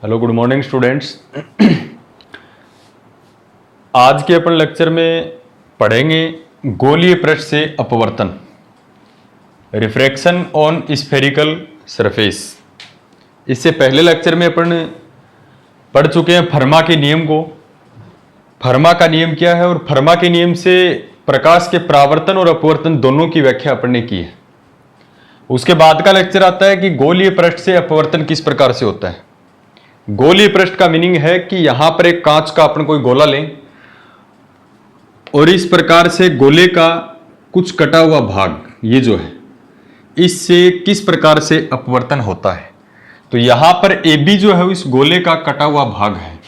Hello good morning students. आज के अपन lecture में पढ़ेंगे गोलीय पृष्ठ से अपवर्तन, रिफ्रैक्शन ऑन स्फेरिकल सरफेस। इससे पहले लेक्चर में अपन पढ़ चुके हैं फर्मा के नियम को। फर्मा का नियम क्या है और फर्मा के नियम से प्रकाश के परावर्तन और अपवर्तन दोनों की व्याख्या अपन ने की है। उसके बाद का लेक्चर आता है कि गोलीय पृष्ठ से अपवर्तन किस प्रकार से होता है। गोलीय पृष्ठ का मीनिंग है कि यहां पर एक कांच का अपन कोई गोला लें और इस प्रकार से गोले का कुछ कटा हुआ भाग ये जो है इससे किस प्रकार से अपवर्तन होता है। तो यहां पर AB जो है इस गोले का कटा हुआ भाग है।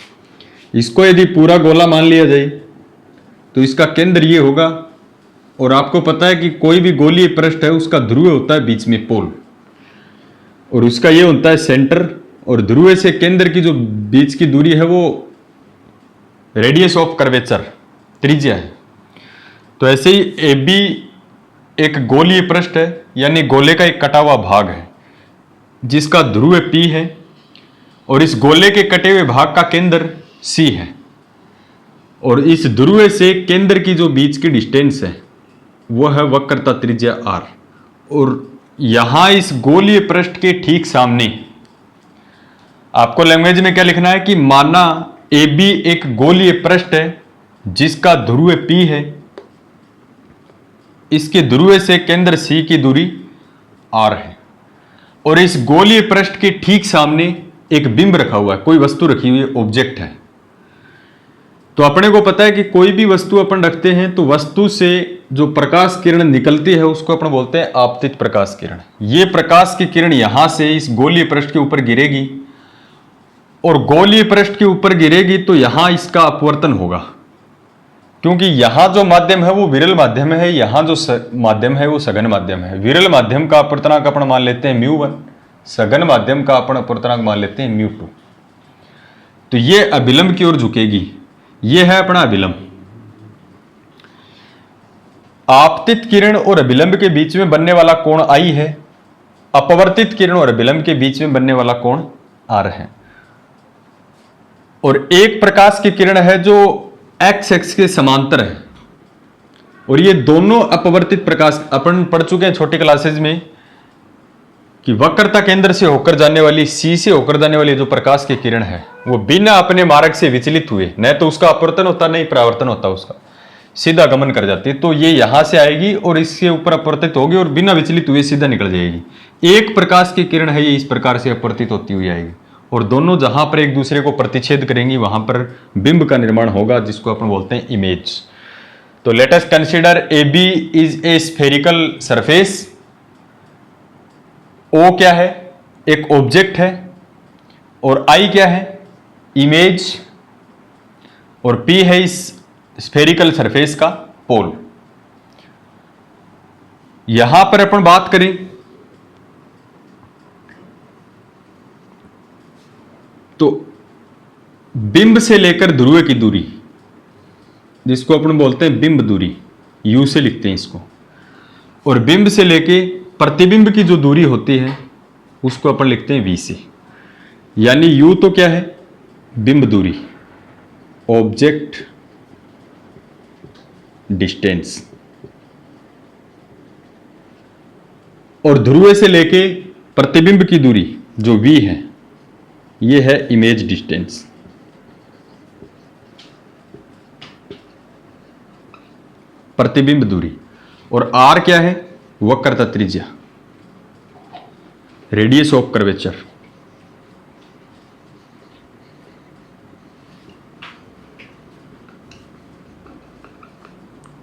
इसको यदि पूरा गोला मान लिया जाए तो इसका केंद्र ये होगा और आपको पता है कि कोई भी गोलीय पृष्ठ है उसका ध्रुव होता है बीच में पोल और उसका ये होता है सेंटर और ध्रुव से केंद्र की जो बीच की दूरी है वो रेडियस ऑफ कर्वेचर त्रिज्या है। तो ऐसे ही AB एक गोलीय पृष्ठ है यानी गोले का एक कटा हुआ भाग है जिसका ध्रुव P है और इस गोले के कटे हुए भाग का केंद्र C है और इस ध्रुव से केंद्र की जो बीच की डिस्टेंस है वो है वक्रता त्रिज्या R। और यहां इस गोलीय पृष्ठ के ठीक सामने आपको लैंग्वेज में क्या लिखना है कि माना AB एक गोलीय पृष्ठ है जिसका ध्रुव P है, इसके ध्रुव से केंद्र C की दूरी R है और इस गोलीय पृष्ठ के ठीक सामने एक बिंब रखा हुआ है, कोई वस्तु रखी हुई है, ऑब्जेक्ट है। तो अपने को पता है कि कोई भी वस्तु अपन रखते हैं तो वस्तु से जो प्रकाश किरण निकलती है उसको अपन बोलते हैं आपतित प्रकाश किरण। ये प्रकाश की किरण यहां से इस गोलीय पृष्ठ के ऊपर गिरेगी और गोलीय पृष्ठ के ऊपर गिरेगी तो यहां इसका अपवर्तन होगा क्योंकि यहां जो माध्यम है वो विरल माध्यम है, यहां जो माध्यम है वो सघन माध्यम है। विरल माध्यम का अपवर्तनांक अपन मान लेते हैं μ1, सघन माध्यम का अपन अपवर्तनांक मान लेते हैं μ2। तो ये अभिलंब की ओर झुकेगी, ये है अपना अभिलंब। आपतित किरण और अभिलंब के बीच में बनने वाला कोण I है, अपवर्तित किरण और अभिलंब के बीच में बनने वाला कोण R है। और एक प्रकाश की किरण है जो x एक्स के समांतर है और ये दोनों अपवर्तित प्रकाश अपन पढ़ चुके हैं छोटी क्लासेज में कि वक्रता केंद्र से होकर जाने वाली C से होकर जाने वाली जो प्रकाश की किरण है वो बिना अपने मार्ग से विचलित हुए न तो उसका अपवर्तन होता नहीं परावर्तन होता, उसका सीधा गमन कर जाती है। तो ये यहां से आएगी और इसके ऊपर अपवर्तित होगी और बिना विचलित हुए सीधा निकल जाएगी। एक प्रकाश की किरण है ये इस प्रकार से अपवर्तित होती हुई आएगी और दोनों जहां पर एक दूसरे को प्रतिच्छेद करेंगी वहां पर बिंब का निर्माण होगा जिसको अपन बोलते हैं इमेज। तो let us consider AB is a spherical surface. O क्या है, एक ऑब्जेक्ट है और I क्या है, इमेज, और P है इस स्फेरिकल सरफेस का पोल। यहां पर अपन बात करें तो बिंब से लेकर ध्रुव की दूरी जिसको अपन बोलते हैं बिंब दूरी, U से लिखते हैं इसको, और बिंब से लेके प्रतिबिंब की जो दूरी होती है उसको अपन लिखते हैं V से। यानी U तो क्या है, बिंब दूरी, ऑब्जेक्ट डिस्टेंस, और ध्रुव से लेके प्रतिबिंब की दूरी जो V है ये है इमेज डिस्टेंस। प्रतिबिंब दूरी, और R क्या है, वक्रता त्रिज्या, रेडियस ऑफ कर्वेचर।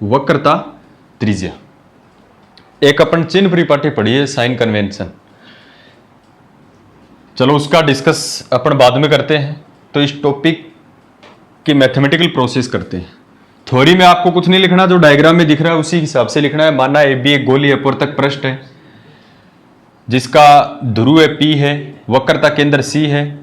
वक्रता त्रिज्या। एक अपन चिन्ह परिपाटी पढ़ी है साइन कन्वेंशन, चलो उसका डिस्कस अपन बाद में करते हैं। तो इस टॉपिक की मैथमेटिकल प्रोसेस करते हैं। थ्योरी में आपको कुछ नहीं लिखना, जो डायग्राम में दिख रहा है उसी हिसाब से लिखना है। माना AB एक गोलीय अपवर्तक पृष्ठ है जिसका ध्रुव P है, वक्रता केंद्र C है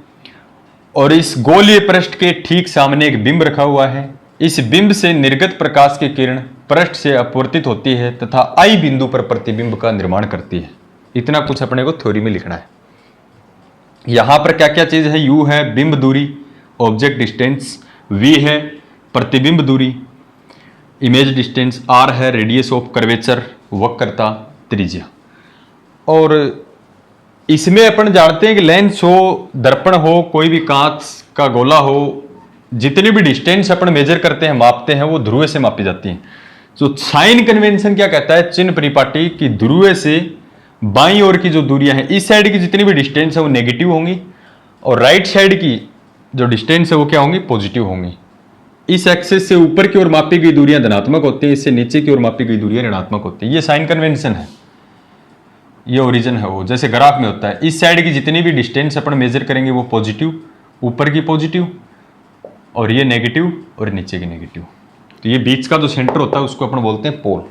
और इस गोलीय पृष्ठ के ठीक सामने एक बिंब रखा हुआ है। इस बिंब से निर्गत प्रकाश की किरण पृष्ठ से अपवर्तित होती है तथा I बिंदु पर प्रतिबिंब का निर्माण करती है। इतना कुछ अपने को थ्योरी में लिखना है। यहां पर क्या क्या चीज है, u है बिंब दूरी ऑब्जेक्ट डिस्टेंस, v है प्रतिबिंब दूरी इमेज डिस्टेंस, r है रेडियस ऑफ कर्वेचर वक्रता त्रिज्या। और इसमें अपन जानते हैं कि लेंस हो, दर्पण हो, कोई भी कांच का गोला हो, जितनी भी डिस्टेंस अपन मेजर करते हैं मापते हैं वो ध्रुव से मापी जाती है। तो साइन कन्वेंशन क्या कहता है, चिन्ह परिपाटी की ध्रुव से बाईं ओर की जो दूरियां हैं, इस साइड की जितनी भी डिस्टेंस है वो नेगेटिव होंगी और राइट साइड की जो डिस्टेंस है वो क्या होंगी, पॉजिटिव होंगी। इस एक्सिस से ऊपर की ओर मापी गई दूरियां धनात्मक होती हैं, इससे नीचे की ओर मापी गई दूरियां ऋणात्मक होती हैं। ये साइन कन्वेंशन है, ये ओरिजिन है वो, जैसे ग्राफ में होता है। इस साइड की जितनी भी डिस्टेंस अपन मेजर करेंगे वो पॉजिटिव, ऊपर की पॉजिटिव और ये नेगेटिव और नीचे की नेगेटिव। तो ये बीच का जो सेंटर होता है उसको अपन बोलते हैं पोल।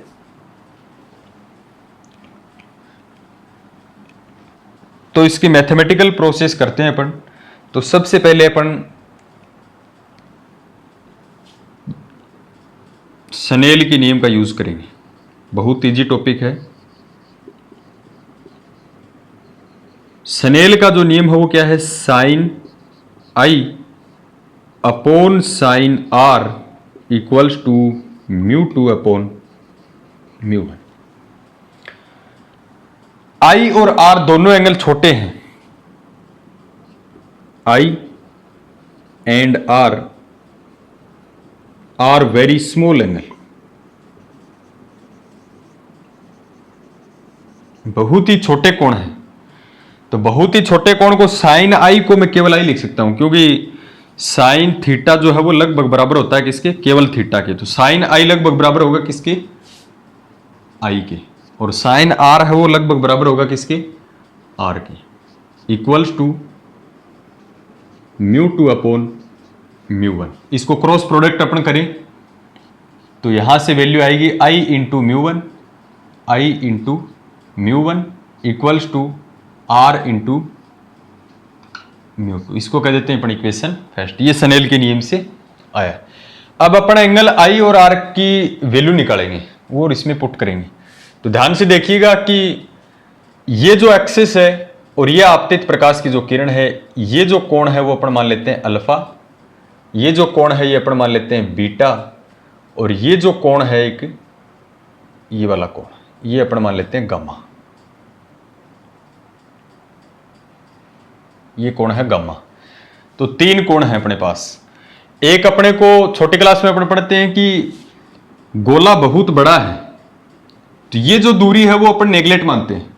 तो इसकी मैथमेटिकल प्रोसेस करते हैं अपन। तो सबसे पहले अपन स्नेल की नियम का यूज करेंगे, बहुत इजी टॉपिक है। स्नेल का जो नियम है वो क्या है, sine I upon sine R equals to mu two upon mu one. I और आर दोनों एंगल छोटे हैं, I and R are very small angle, बहुत ही छोटे कोण हैं। तो बहुत ही छोटे कोण को साइन आई को मैं केवल आई लिख सकता हूं, क्योंकि साइन थीटा जो है वो लगभग बराबर होता है किसके, केवल थीटा के। तो साइन आई लगभग बराबर होगा किसके, आई के। और साइन आर है वो लगभग बराबर होगा किसके, आर के। Equals to mu two upon mu one. इसको क्रॉस प्रोडक्ट अपन करें तो यहां से वैल्यू आएगी I into mu one, I into mu one equals to R into mu two. इसको कह देते हैं अपन इक्वेशन फर्स्ट। ये स्नेल के नियम से आया। अब अपन एंगल आई और आर की वैल्यू निकालेंगे वो और इसमें पुट करेंगे। तो ध्यान से देखिएगा कि ये जो एक्सिस है और ये आपतित प्रकाश की जो किरण है, ये जो कोण है वो अपन मान लेते हैं अल्फा, ये जो कोण है ये अपन मान लेते हैं बीटा, और ये जो कोण है एक ये वाला कोण, ये अपन मान लेते हैं गामा। ये कोण है गामा। तो तीन कोण है अपने पास। एक अपने को छोटी क्लास में अपन पढ़ते हैं कि गोला बहुत बड़ा है, तो ये जो दूरी है वो अपन नेगलेक्ट मानते हैं,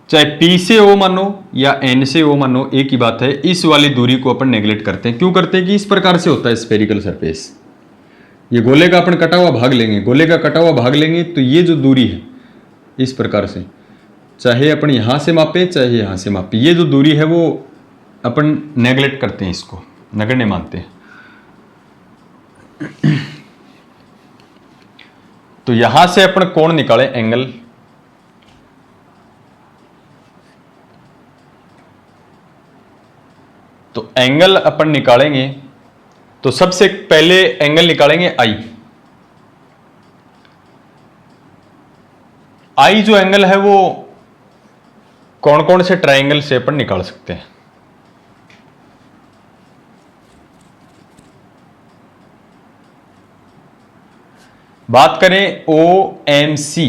चाहे P से O मानो या N से O मानो एक ही बात है। इस वाली दूरी को अपन नेगलेक्ट करते हैं। क्यों करते हैं कि इस प्रकार से होता है स्फेरिकल सरफेस। ये गोले का अपन कटा हुआ भाग लेंगे, गोले का कटा हुआ भाग लेंगे तो ये जो दूरी है इस प्रकार से, चाहे अपन यहां से मापे चाहे यहां से मापे, ये जो दूरी है वो अपन नेगलेक्ट करते हैं, इसको नगण्य मानते हैं। तो यहां से अपन कोण निकाले एंगल, तो एंगल अपन निकालेंगे तो सबसे पहले एंगल निकालेंगे आई। आई जो एंगल है वो कौन कौन से ट्रायंगल से अपन निकाल सकते हैं। बात करें OMC,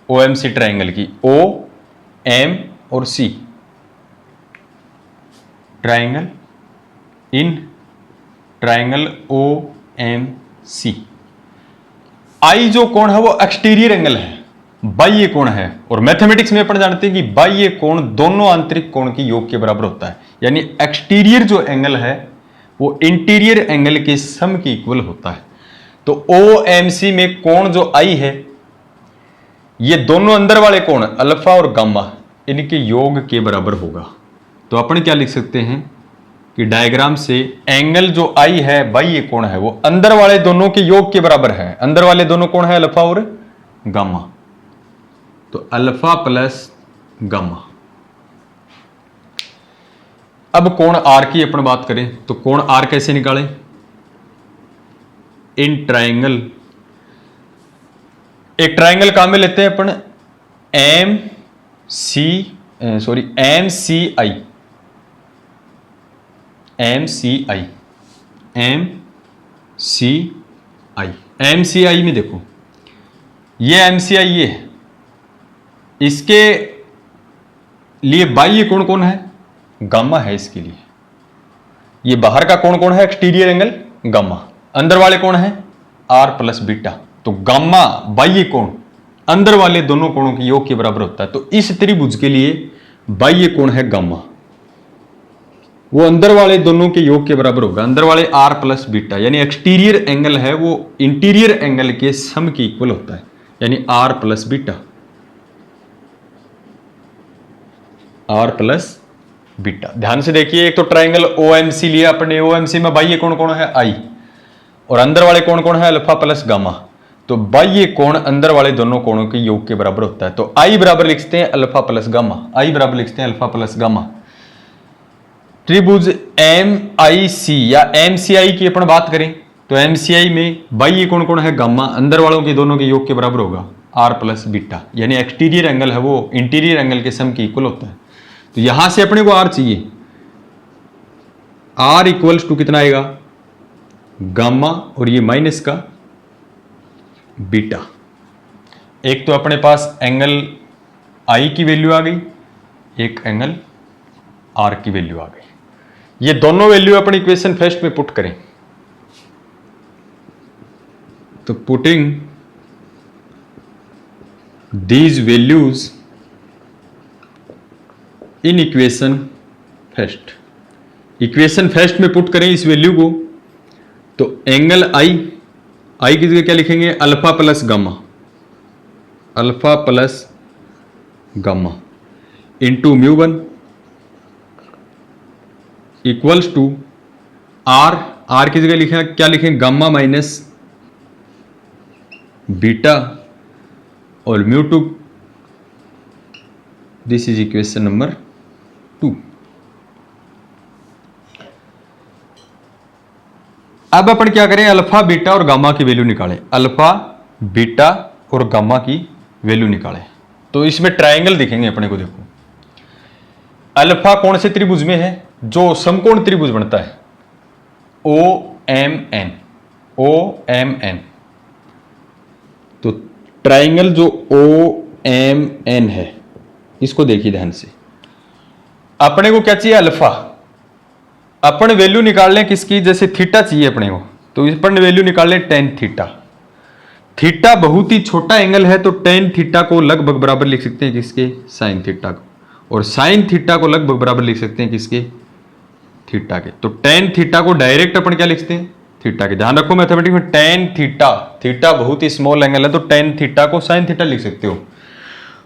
OMC ट्रायंगल की, O M और C triangle in triangle OMC। आई जो कोण है वो एक्सटीरियर एंगल है, बाह्य कोण है। और मैथमेटिक्स में अपन जानते हैं कि बाह्य कोण दोनों आंतरिक कोण के योग के बराबर होता है, यानी एक्सटीरियर जो एंगल है वो इंटीरियर एंगल के सम के इक्वल होता है। तो OMC में कोण जो आई है, ये दोनों अंदर वाले कोण अल्फा और गामा इनके योग के बराबर होगा। तो अपन क्या लिख सकते हैं कि डायग्राम से एंगल जो आई है बाह्य कोण है वो अंदर वाले दोनों के योग के बराबर है। अंदर वाले दोनों कोण है अल्फा और गामा, तो अल्फा प्लस गामा। अब कोण आर की अपन बात करें तो कोण आर कैसे निकालें, इन ट्रायंगल, एक ट्रायंगल काम में लेते हैं अपन सॉरी एम सी आई, एम सी आई, एम सी आई, एम सी आई में देखो ये एम सी आई ये है, इसके लिए बाह्य कोण कौन है, गामा है इसके लिए। ये बाहर का कोण कौन है, एक्सटीरियर एंगल गामा, अंदर वाले कोण है आर प्लस बीटा। तो गामा बाह्य कोण अंदर वाले दोनों कोणों के योग के बराबर होता है। तो इस त्रिभुज के लिए बाह्य कोण है गामा, वो अंदर वाले दोनों के योग के बराबर होगा, अंदर वाले आर प्लस बीटा, यानी एक्सटीरियर एंगल है वो इंटीरियर एंगल के सम के इक्वल होता है, यानी R plus beta, R plus beta. ध्यान से देखिए, एक तो ट्राइंगल ओएमसी लिया अपने, ओएमसी में बाह्य कोण कौन है आई, और अंदर वाले कोण कौन है अल्फा प्लस गामा। तो बाह्य कोण अंदर वाले दोनों कोणों के योग के बराबर होता है। तो आई बराबर लिखते हैं अल्फा प्लस गामा, आई बराबर लिखते हैं अल्फा प्लस गामा। त्रिभुज एम आई सी या एम सी आई की अपन बात करें तो एम सी आई में बाह्य कोण कौन है गामा, अंदर वालों के दोनों के योग के बराबर होगा आर प्लस बीटा, यानी एक्सटीरियर एंगल है वो इंटीरियर एंगल के सम के इक्वल होता है। तो यहां से अपने को आर चाहिए, आर इक्वल्स टू कितना आएगा गामा, और ये माइनस का बीटा। एक तो अपने पास एंगल आई की वैल्यू आ गई, एक एंगल आर की वैल्यू आ गई। ये दोनों वैल्यू अपनी इक्वेशन फर्स्ट में पुट करें, तो putting these values in equation first, equation first में पुट करें इस वैल्यू को, तो एंगल आई, आई की जगह क्या लिखेंगे alpha plus gamma, alpha plus gamma into mu one equals to R, R की जगह लिखें क्या लिखें गामा माइनस बीटा और mu two. This is equation number 2। अब अपन क्या करें, अल्फा बीटा और गामा की वैल्यू निकालें, अल्फा बीटा और गामा की वैल्यू निकालें। तो इसमें ट्रायंगल दिखेंगे अपने को, देखो अल्फा कौन से त्रिभुज में है, जो समकोण त्रिभुज बनता है O M N, O M N. तो ट्रायंगल जो ओ एम एन है इसको देखिए ध्यान से, अपने को क्या चाहिए अल्फा, अपन वैल्यू निकाल लें किसकी, जैसे थीटा चाहिए अपने को, तो अपन वैल्यू निकाल लें टेन थीटा। थीटा बहुत ही छोटा एंगल है, तो टेन थीटा को लगभग बराबर लिख सकते हैं किसके, साइन थीटा को, और साइन थीटा को लगभग बराबर लिख सकते हैं किसके, थीटा के। तो टेन थीटा को डायरेक्ट अपन क्या लिखते हैं, थीटा के। ध्यान रखो मैथमेटिक्स में टेन थीटा, थीटा बहुत ही स्मॉल एंगल है, तो टेन थीटा को साइन थीटा लिख सकते हो,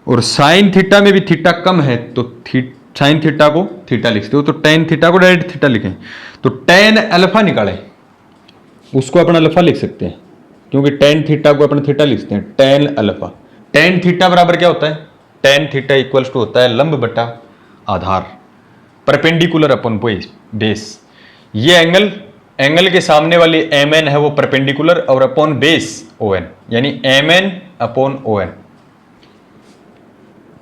और साइन थीटा में भी थीटा कम है तो साइन थीटा को थीटा लिखते हो, तो टेन थीटा को डायरेक्ट थीटा लिखें। तो टेन अल्फा निकालें, उसको अपन अल्फा लिख सकते हैं, क्योंकि टेन थीटा को अपन थीटा लिखते हैं, टेन अल्फा। टेन थीटा बराबर क्या होता है, टेन थीटा इक्वल्स टू होता है लंब बटा आधार, परपेंडिकुलर अपॉन बेस। ये एंगल के सामने वाली एम एन है वो परपेंडिकुलर, और अपॉन बेस ओ एन, यानी M N upon O N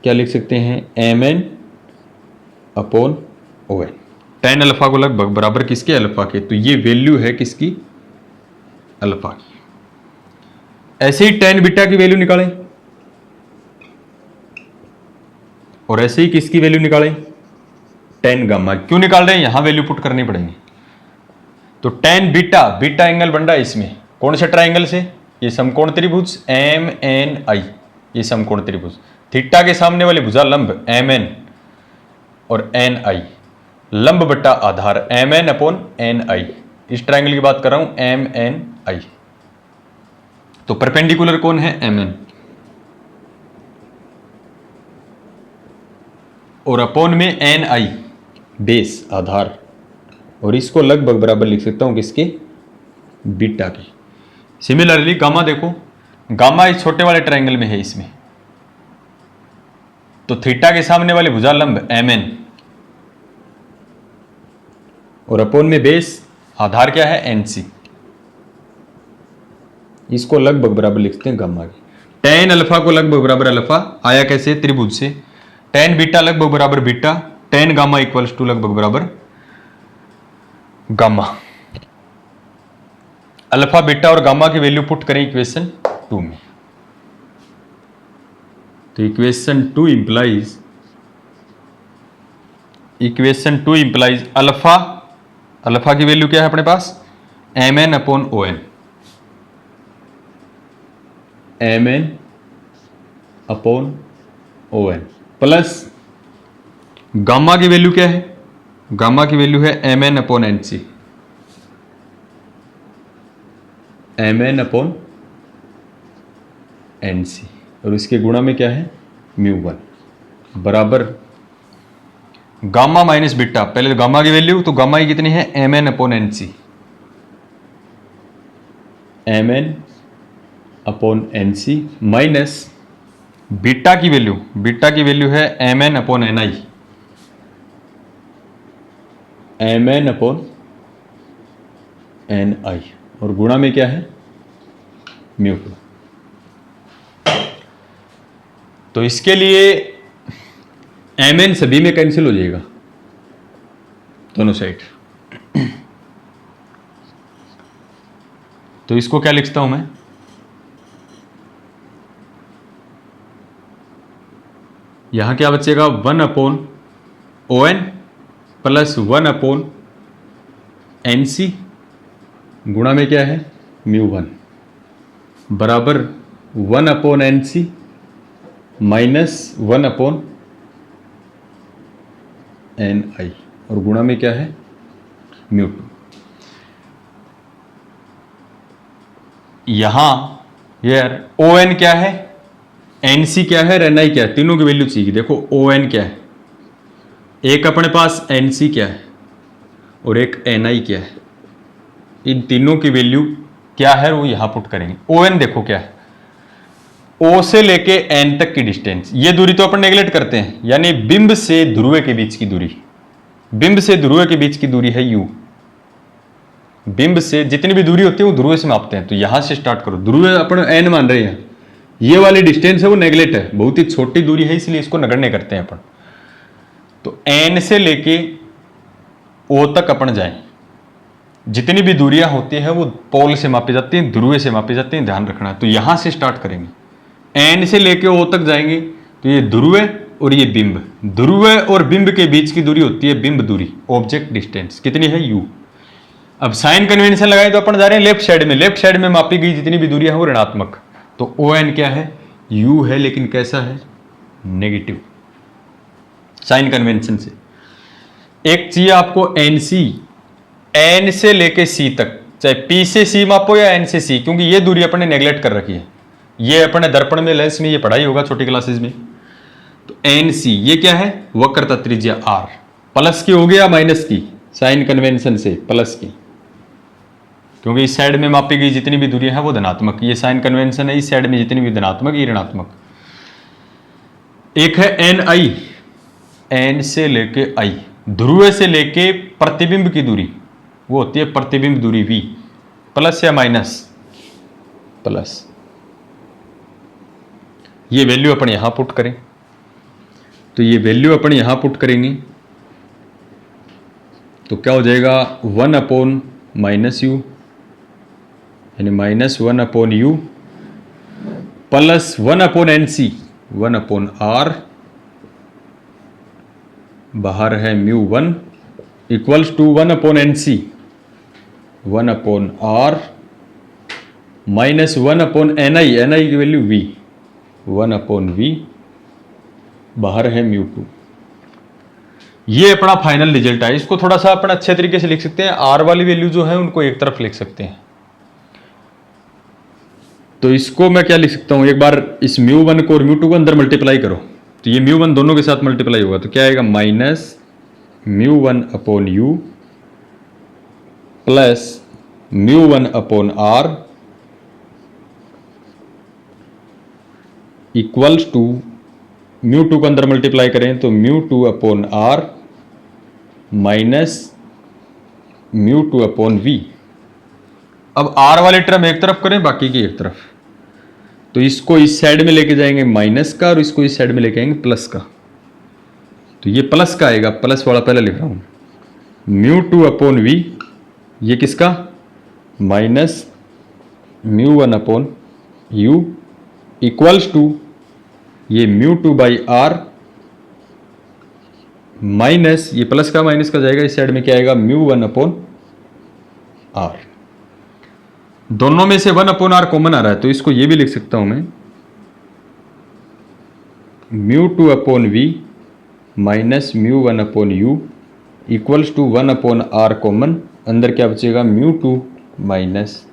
क्या लिख सकते हैं, M N upon O N. Tan alpha को लगभग बराबर किसके, अल्फा के। तो ये वैल्यू है किसकी, अल्फा की। ऐसे ही टेन बीटा की वैल्यू निकालें, और ऐसे ही किसकी वैल्यू निकालें, टेन गामा। क्यों निकाल रहे हैं, यहां वैल्यू पुट करनी पड़ेंगे। तो टेन बीटा, बीटा एंगल बन रहा है इसमें कौन से ट्राइंगल से, ये समकोण त्रिभुज एम एन आई, ये समकोण त्रिभुज। थीटा के सामने वाली भुजा लंब एम एन और एन आई, लंब बट्टा आधार एम एन अपॉन एन आई। इस ट्राइंगल की बात कर रहा हूं, एम एन आई। तो परपेंडिकुलर कौन है, एम एन, और अपॉन में एन आई बेस आधार, और इसको लगभग बराबर लिख सकता हूं किसके, बीटा के। सिमिलरली गामा देखो, गामा इस छोटे वाले ट्राइंगल में है इसमें, तो थीटा के सामने वाली भुजा लंब एम एन, और अपॉन में बेस आधार क्या है, एन सी। इसको लगभग बराबर लिखते हैं गामा के। टेन अल्फा को लगभग बराबर अल्फा आया कैसे, त्रिभुज से। टेन बीटा लगभग बराबर beta, tan gamma equals to लगभग बराबर गामा। अल्फा बीटा और गामा की वैल्यू पुट करें इक्वेशन 2 में, तो इक्वेशन 2 इंप्लाइज अल्फा की वैल्यू क्या है अपने पास, M N upon O N, M N upon O N, plus gamma की वैल्यू क्या है, गामा की वैल्यू है M N upon N C, M N upon N C, और इसके गुणा में क्या है म्यू वन बराबर गामा माइनस बीटा। पहले गामा की वैल्यू, तो गामा की कितनी है M N upon N C, M N upon N C minus beta की वैल्यू, बीटा की वैल्यू है M N upon N I, M N upon N I, और गुणा में क्या है म्यू टू। तो इसके लिए एम एन सभी में कैंसिल हो जाएगा दोनों साइड, तो इसको क्या लिखता हूं मैं, यहां क्या बचेगा 1 upon O N plus 1 upon N C, गुणा में क्या है म्यू वन बराबर 1 upon N C minus 1 upon N I, और गुणा में क्या है म्यू टू। यहां यार ओ एन क्या है, एन सी क्या है, एन आई क्या है, तीनों की वैल्यू चाहिए। देखो ओ एन क्या है, एक अपने पास एन सी क्या है और एक एन आई क्या है, इन तीनों की वैल्यू क्या है वो यहां पुट करेंगे। ओ एन देखो क्या है, ओ से लेके एन तक की डिस्टेंस, ये दूरी तो अपन नेगलेक्ट करते हैं, यानी बिंब से ध्रुव के बीच की दूरी, बिंब से ध्रुव के बीच की दूरी है यू। बिंब से जितनी भी दूरी होती है वो ध्रुव से मापते हैं, तो यहां से स्टार्ट करो, ध्रुव अपन एन मान रहे हैं, ये वाली डिस्टेंस है वो नेगलेक्ट है, बहुत ही छोटी दूरी है इसलिए इसको नगण्य करते हैं अपन। तो एन से लेके ओ तक अपन जाए, जितनी भी दूरियां होती है वो पोल से मापी जाती हैं, ध्रुव से मापी जाती हैं, ध्यान रखना है। तो यहां से स्टार्ट करेंगे, एन से लेके ओ तक जाएंगे, तो ये ध्रुव और ये बिंब, ध्रुव और बिंब के बीच की दूरी होती है बिंब दूरी, ऑब्जेक्ट डिस्टेंस कितनी है यू। अब साइन कन्वेंशन लगाए तो अपन जा रहे हैं लेफ्ट साइड में, लेफ्ट साइड में मापी गई जितनी भी दूरियां है वो ऋणात्मक, तो ओ एन क्या है यू है, लेकिन कैसा है नेगेटिव साइन कन्वेंशन से। एक चाहिए आपको एन सी, एन से लेके सी तक, चाहे पी से सी मापो या एन से सी, क्योंकि ये दूरी अपने नेगलेक्ट कर रखी है, ये अपने दर्पण में लेंस में ये पढ़ाई होगा छोटी क्लासेस में। तो एन सी ये क्या है वक्रता त्रिज्या आर, प्लस की हो गया माइनस की, साइन कन्वेंशन से प्लस की, क्योंकि इस साइड में मापी गई जितनी भी दूरियां हैं वो धनात्मक, ये साइन कन्वेंशन है, इस साइड में जितनी भी धनात्मक ये ऋणात्मक। एक है एन आई, एन से लेके आई, ध्रुव से लेके प्रतिबिंब की दूरी वो होती है प्रतिबिंब दूरी v, प्लस या माइनस प्लस, ये वैल्यू अपन यहां पुट करें, तो ये वैल्यू अपन यहां पुट करेंगे तो क्या हो जाएगा 1 अपॉन माइनस यू, यानी minus 1 upon U plus 1 upon N C, 1 upon R, बाहर है mu one equals to 1 upon N C, 1 upon R minus 1 upon N I, N I की वैल्यू वी, 1 अपॉन वी, बाहर है mu to. ये अपना final result है। इसको थोड़ा सा अपन अच्छे तरीके से लिख सकते हैं, आर वाली वैल्यू जो है उनको एक तरफ लिख सकते हैं। तो इसको मैं क्या लिख सकता हूं, एक बार इस म्यू वन को और म्यू टू को अंदर मल्टीप्लाई करो, तो ये म्यू वन दोनों के साथ मल्टीप्लाई होगा, तो क्या आएगा minus mu one upon U plus mu one upon R equals to, mu two को अंदर मल्टीप्लाई करें तो mu two upon R minus mu two upon V. अब आर वाले टर्म एक तरफ करें, बाकी की एक तरफ, तो इसको इस साइड में लेके जाएंगे माइनस का और इसको इस साइड में लेके आएंगे प्लस का, तो ये प्लस का आएगा, प्लस वाला पहले लिख रहा हूँ, म्यू टू अपॉन वी, ये किसका, minus mu one upon U equals to ये mu two by R minus, ये प्लस का माइनस का जाएगा, इस साइड में क्या आएगा, म्यू वन अपॉन आर। दोनों में से वन अपॉन आर कॉमन आ रहा है, तो इसको ये भी लिख सकता हूं मैं, mu two upon V minus mu one upon U equals to one upon R common, अंदर क्या बचेगा, mu two minus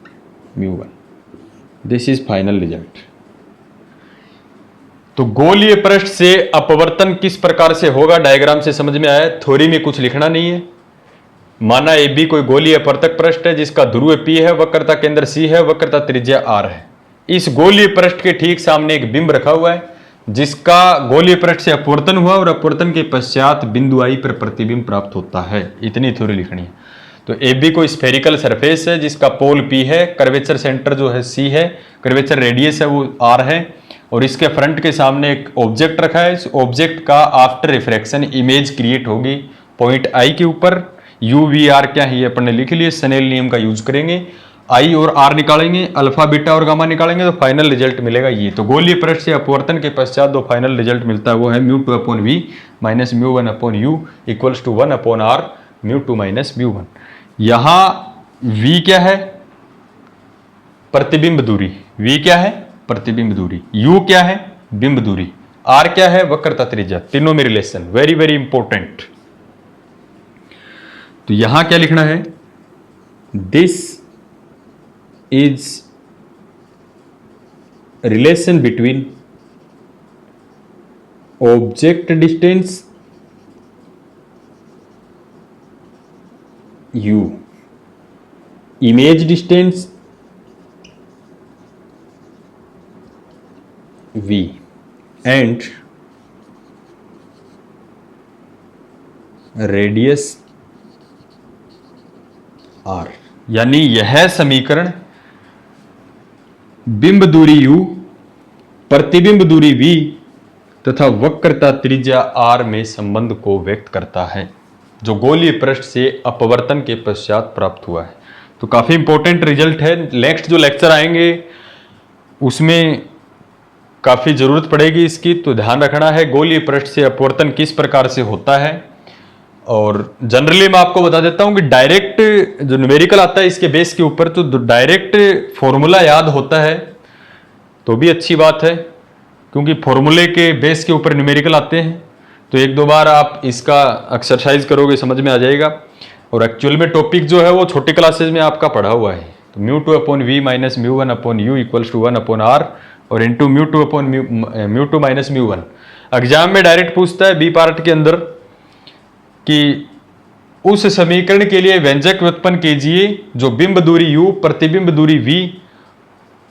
mu one. This is final result. तो गोलीय पृष्ठ से अपवर्तन किस प्रकार से होगा, डायग्राम से समझ में आया। थ्योरी में कुछ लिखना नहीं है। माना ए बी कोई गोलीय अपवर्तक पृष्ठ है जिसका ध्रुव P है, वक्रता केंद्र C है, वक्रता त्रिज्या R है। इस गोलीय पृष्ठ के ठीक सामने एक बिंब रखा हुआ है जिसका गोलीय पृष्ठ से अपवर्तन हुआ और अपवर्तन के पश्चात बिंदु I पर प्रतिबिंब प्राप्त होता है। इतनी थ्योरी लिखनी है। तो ए बी कोई स्फेरिकल सरफेस है जिसका पोल P है, कर्वेचर सेंटर जो है C है, कर्वेचर रेडियस है वो R है, और इसके फ्रंट के सामने एक ऑब्जेक्ट रखा है। इस ऑब्जेक्ट का आफ्टर रिफ्रैक्शन इमेज क्रिएट होगी पॉइंट I के ऊपर। यू वी आर क्या है ये अपन ने लिख लिए, स्नेल नियम का यूज करेंगे, I और R निकालेंगे, अल्फा बीटा और गामा निकालेंगे, तो फाइनल रिजल्ट मिलेगा ये। तो गोलीय पृष्ठ से अपवर्तन के पश्चात जो फाइनल रिजल्ट मिलता है वो है mu two upon V minus mu one upon U equals to one upon R mu two minus mu one. यहां V क्या है, प्रतिबिंब दूरी, V क्या है, प्रतिबिंब दूरी, U क्या है, बिंब दूरी, R क्या है, वक्रता त्रिज्या। तीनों में रिलेशन, वेरी वेरी इंपॉर्टेंट। तो यहां क्या लिखना है, this is relation between object distance U, image distance V and radius R। यानी यह समीकरण बिंब दूरी U, प्रतिबिंब दूरी V तथा वक्रता त्रिज्या R में संबंध को व्यक्त करता है जो गोलीय पृष्ठ से अपवर्तन के पश्चात प्राप्त हुआ है। तो काफी इंपॉर्टेंट रिजल्ट है। नेक्स्ट जो लेक्चर आएंगे उसमें काफी जरूरत पड़ेगी इसकी, तो ध्यान रखना है गोलीय पृष्ठ से अपवर्तन किस प्रकार से होता है। और जनरली मैं आपको बता देता हूं कि डायरेक्ट जो न्यूमेरिकल आता है इसके बेस के ऊपर, तो डायरेक्ट फॉर्मूला याद होता है तो भी अच्छी बात है, क्योंकि फॉर्मूले के बेस के ऊपर न्यूमेरिकल आते हैं। तो एक दो बार आप इसका एक्सरसाइज करोगे समझ में आ जाएगा। और एक्चुअल में टॉपिक जो है वो छोटी क्लासेज में आपका पढ़ा हुआ है। तो mu two upon V minus mu one upon U equals to one upon R और into mu two upon mu two minus mu one. Exam में डायरेक्ट पूछता है बी पार्ट के अंदर कि उस समीकरण के लिए व्यंजक व्युत्पन्न कीजिए जो बिंब दूरी u, प्रतिबिंब दूरी v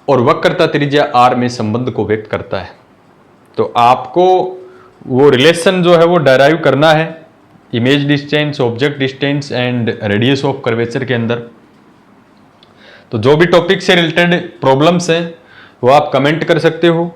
और वक्रता त्रिज्या r में संबंध को व्यक्त करता है। तो आपको वो रिलेशन जो है वो डेराइव करना है image distance, object distance and radius of curvature के अंदर। तो जो भी टॉपिक से रिलेटेड प्रॉब्लम्स हैं वो आप कमेंट कर सकते हो।